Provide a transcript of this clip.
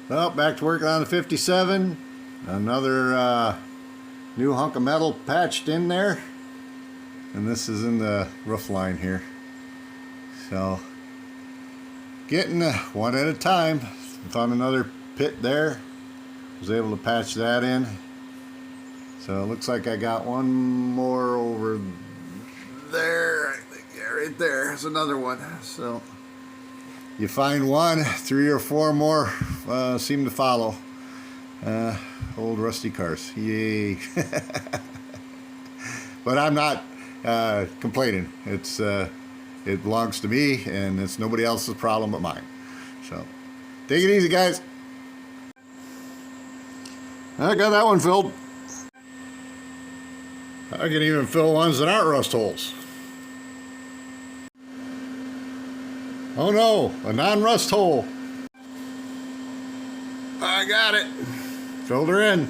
Well, back to working on the 57. Another new hunk of metal patched in there. And this is in the roof line here. So, getting one at a time. Found another pit there. Was able to patch that in. So it looks like I got one more over there. I think, yeah, right there. There's another one. So you find one, 3 or 4 more seem to follow. Old rusty cars. Yay. But I'm not complaining. It belongs to me, and it's nobody else's problem but mine. So take it easy, guys. I got that one filled. I can even fill ones that aren't rust holes. Oh no, a non-rust hole. I got it. Filled her in.